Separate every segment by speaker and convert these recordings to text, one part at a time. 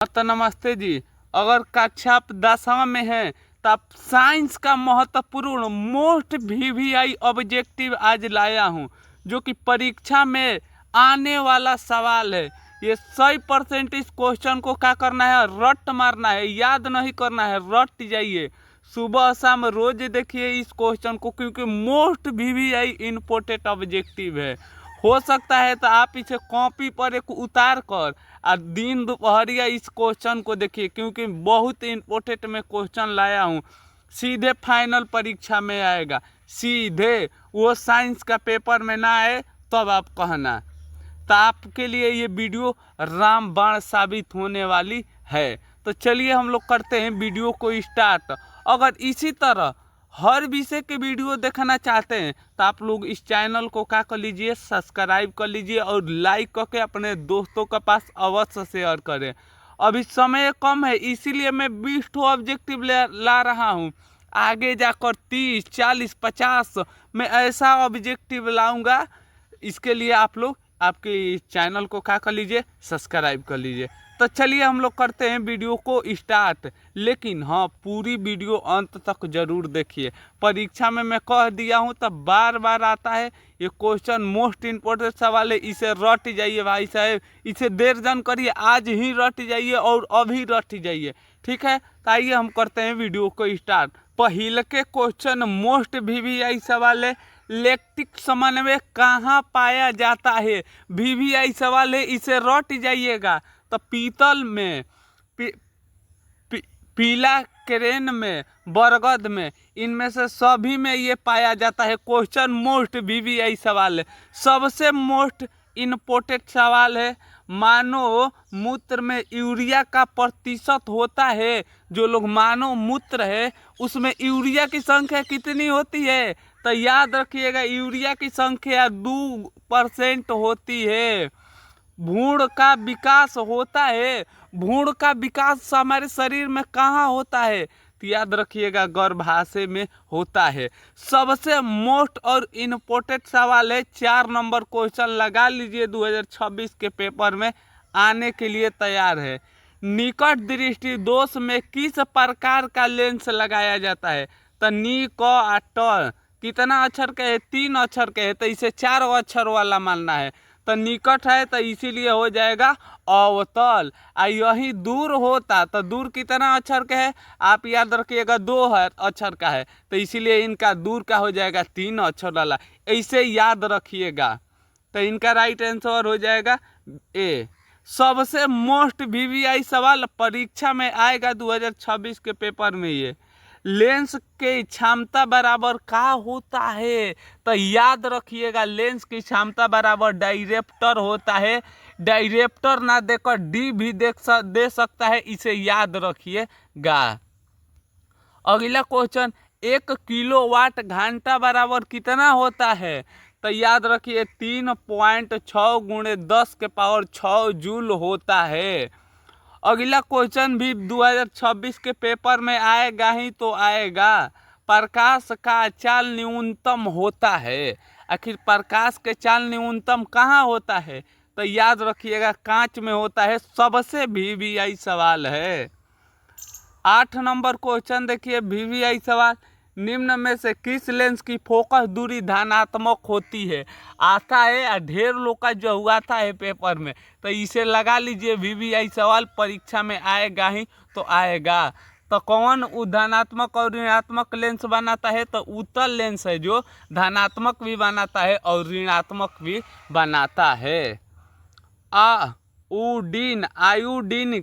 Speaker 1: तो नमस्ते जी। अगर कक्षा आप 10वीं में हैं तो आप साइंस का महत्वपूर्ण मोस्ट वीवीआई ऑब्जेक्टिव आज लाया हूं, जो कि परीक्षा में आने वाला सवाल है। ये 100% इस क्वेश्चन को क्या करना है, रट मारना है, याद नहीं करना है, रट जाइए। सुबह शाम रोज देखिए इस क्वेश्चन को, क्योंकि मोस्ट वीवीआई इम्पोर्टेंट ऑब्जेक्टिव है। हो सकता है तो आप इसे कॉपी पर एक उतार कर और दिन दोपहरिया इस क्वेश्चन को देखिए, क्योंकि बहुत इम्पोर्टेंट में क्वेश्चन लाया हूँ। सीधे फाइनल परीक्षा में आएगा, सीधे वो साइंस का पेपर में ना आए तब आप कहना। तो आपके लिए ये वीडियो रामबाण साबित होने वाली है। तो चलिए हम लोग करते हैं वीडियो को स्टार्ट। अगर इसी तरह हर विषय के वीडियो देखना चाहते हैं तो आप लोग इस चैनल को क्या कर लीजिए, सब्सक्राइब कर लीजिए और लाइक करके अपने दोस्तों के पास अवश्य शेयर करें। अभी समय कम है, इसीलिए मैं 20 ऑब्जेक्टिव ला रहा हूँ। आगे जाकर 30, 40, 50 मैं ऐसा ऑब्जेक्टिव लाऊंगा। इसके लिए आप लोग आपके चैनल को क्या कर लीजिए, सब्सक्राइब कर लीजिए। तो चलिए हम लोग करते हैं वीडियो को स्टार्ट। लेकिन हाँ, पूरी वीडियो अंत तक जरूर देखिए। परीक्षा में मैं कह दिया हूँ तब बार बार आता है ये क्वेश्चन, मोस्ट इम्पोर्टेंट सवाल है। इसे रट जाइए भाई साहब, इसे देर जन करिए, आज ही रट जाइए और अभी रट जाइए, ठीक है। तो आइए हम करते हैं वीडियो को स्टार्ट। पहले के क्वेश्चन मोस्ट वीवीआई सवाल है, लैक्टिक समन्वय कहाँ पाया जाता है। वीवीआई सवाल है, इसे रट जाइएगा। तो पीतल में, पीला क्रेन में, बरगद में, इनमें से सभी में ये पाया जाता है। क्वेश्चन मोस्ट वीवीआई सवाल है, सबसे मोस्ट इम्पोर्टेंट सवाल है। मानव मूत्र में यूरिया का प्रतिशत होता है। जो लोग मानव मूत्र है उसमें यूरिया की संख्या कितनी होती है, तो याद रखिएगा यूरिया की संख्या 2% होती है। भ्रूण का विकास होता है, भ्रूण का विकास हमारे शरीर में कहाँ होता है, तो याद रखिएगा गर्भाशय में होता है। सबसे मोस्ट और इम्पोर्टेंट सवाल है, 4 नंबर क्वेश्चन लगा लीजिए, 2026 के पेपर में आने के लिए तैयार है। निकट दृष्टि दोष में किस प्रकार का लेंस लगाया जाता है, तो नी क ट कितना अक्षर के है, 3 अक्षर के है, तो इसे 4 अक्षर वाला मानना है। तो निकट है तो इसीलिए हो जाएगा अवतल। यही दूर होता तो दूर कितना अक्षर का है, आप याद रखिएगा 2 अक्षर का है, तो इसीलिए इनका दूर का हो जाएगा 3 अक्षर वाला, ऐसे याद रखिएगा। तो इनका राइट आंसर हो जाएगा ए। सबसे मोस्ट वीवीआई सवाल परीक्षा में आएगा 2026 के पेपर में, ये लेंस के क्षमता बराबर का होता है, तो याद रखिएगा लेंस की क्षमता बराबर डायरेप्टर होता है। डायरेप्टर ना देकर डी भी दे सकता है, इसे याद रखिएगा। अगला क्वेश्चन, 1 किलोवाट घंटा बराबर कितना होता है, तो याद रखिए 3.6 गुणे 10 के पावर 6 जूल होता है। अगला क्वेश्चन भी 2026 के पेपर में आएगा ही तो आएगा। प्रकाश का चाल न्यूनतम होता है, आखिर प्रकाश के चाल न्यूनतम कहाँ होता है, तो याद रखिएगा कांच में होता है। सबसे वीवीआई सवाल है। 8 नंबर क्वेश्चन देखिए, वीवीआई सवाल, निम्न में से किस लेंस की फोकस दूरी धनात्मक होती है। आता है या ढेर लोग का जो हुआ था है पेपर में, तो इसे लगा लीजिए, वीवीआई सवाल परीक्षा में आएगा ही तो आएगा। तो कौन धनात्मक और ऋणात्मक लेंस बनाता है, तो उत्तल लेंस है जो धनात्मक भी बनाता है और ऋणात्मक भी बनाता है। आयोडीन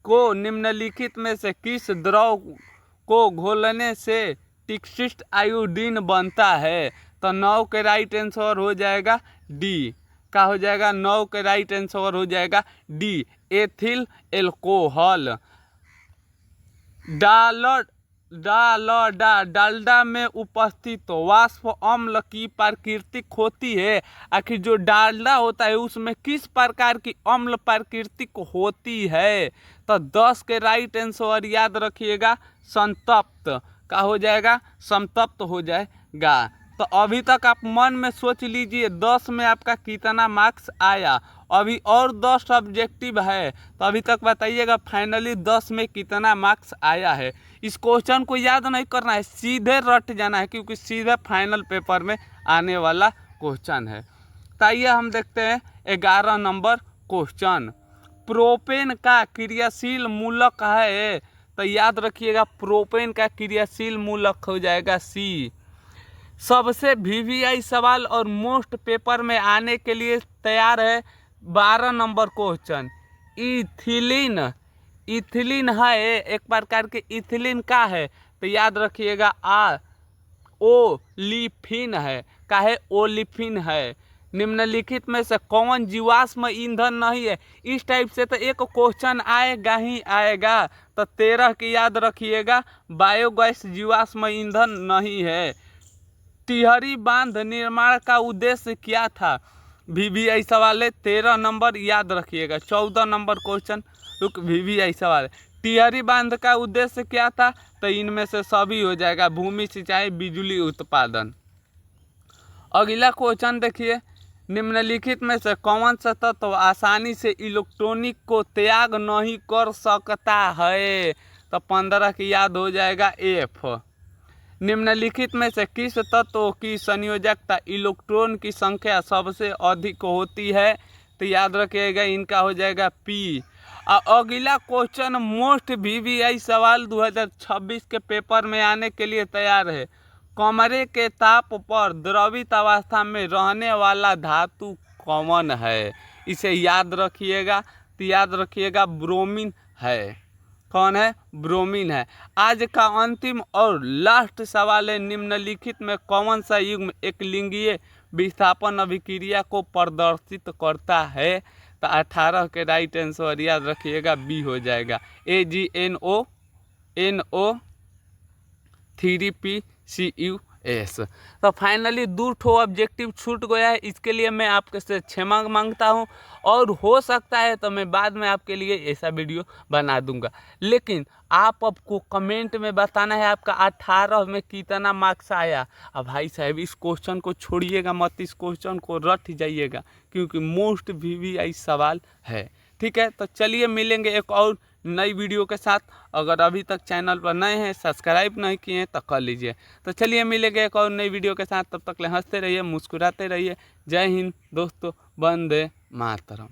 Speaker 1: को निम्नलिखित में से किस द्रव को घोलने से टिक्सिस्ट आयोडीन बनता है, तो 9 के राइट आंसर हो जाएगा डी। का हो जाएगा 9 के राइट आंसर हो जाएगा डी, एथिल एल्कोहल। डालडा में उपस्थित वाष्प अम्ल की प्राकृतिक होती है। आखिर जो डालडा होता है उसमें किस प्रकार की अम्ल प्राकृतिक होती है, तो 10 के राइट आंसर याद रखिएगा संतप्त। का हो जाएगा संतप्त हो जाएगा। तो अभी तक आप मन में सोच लीजिए 10 में आपका कितना मार्क्स आया। अभी और 10 ऑब्जेक्टिव है, तो अभी तक बताइएगा फाइनली 10 में कितना मार्क्स आया है। इस क्वेश्चन को याद नहीं करना है, सीधे रट जाना है, क्योंकि सीधे फाइनल पेपर में आने वाला क्वेश्चन है। तो आइए हम देखते हैं 11 नंबर क्वेश्चन। प्रोपेन का क्रियाशील मूलक है, तो याद रखिएगा प्रोपेन का क्रियाशील मूलक हो जाएगा सी। सबसे वीवीआई सवाल और मोस्ट पेपर में आने के लिए तैयार है 12 नंबर क्वेश्चन। इथिलीन, इथिलीन है एक प्रकार के, इथिलीन का है तो याद रखिएगा ओलिफिन है, काहे ओलिफिन है। निम्नलिखित में से कौन जीवाश्म ईंधन नहीं है? इस टाइप से तो एक क्वेश्चन आएगा ही आएगा। तो 13 की याद रखिएगा, बायोगैस जीवाश्म ईंधन नहीं है। टिहरी बांध निर्माण का उद्देश्य क्या था? वीवीआई सवाल है, 13 नंबर याद रखिएगा। 14 नंबर क्वेश्चन वीवीआई सवाल है, टिहरी बांध का उद्देश्य क्या था? तो इनमें से सभी हो जाएगा, भूमि सिंचाई, बिजली उत्पादन। अगला क्वेश्चन देखिए, निम्नलिखित में से कौन सा तत्व आसानी से इलेक्ट्रॉनिक को त्याग नहीं कर सकता है? तो 15 की याद हो जाएगा एफ। निम्नलिखित में से किस तत्व की संयोजकता इलेक्ट्रॉन की संख्या सबसे अधिक होती है? तो याद रखिएगा इनका हो जाएगा पी। अगला क्वेश्चन मोस्ट वीवीआई सवाल 2026 के पेपर में आने के लिए तैयार है। कमरे के ताप पर द्रवित अवस्था में रहने वाला धातु कौन है? इसे याद रखिएगा, तो याद रखिएगा ब्रोमीन है। कौन है? ब्रोमीन है। आज का अंतिम और लास्ट सवाल है, निम्नलिखित में कौन सा युग्म एक लिंगीय विस्थापन अभिक्रिया को प्रदर्शित करता है? तो 18 के राइट आंसर याद रखिएगा बी हो जाएगा, AgNO 3PCUS। तो फाइनली 2 ऑब्जेक्टिव छूट गया है, इसके लिए मैं आपके से क्षमा मांगता हूं, और हो सकता है तो मैं बाद में आपके लिए ऐसा वीडियो बना दूंगा। लेकिन आपको कमेंट में बताना है आपका 18 में कितना मार्क्स आया। अब भाई साहब इस क्वेश्चन को छोड़िएगा मत, इस क्वेश्चन को रट जाइएगा, क्योंकि मोस्ट वीवीआई सवाल है। ठीक है, तो चलिए मिलेंगे एक और नई वीडियो के साथ। अगर अभी तक चैनल पर नए हैं, सब्सक्राइब नहीं किए हैं तो कर लीजिए। तो चलिए मिलेंगे एक और नई वीडियो के साथ, तब तक ले हंसते रहिए, मुस्कुराते रहिए। जय हिंद दोस्तों, वंदे मातरम।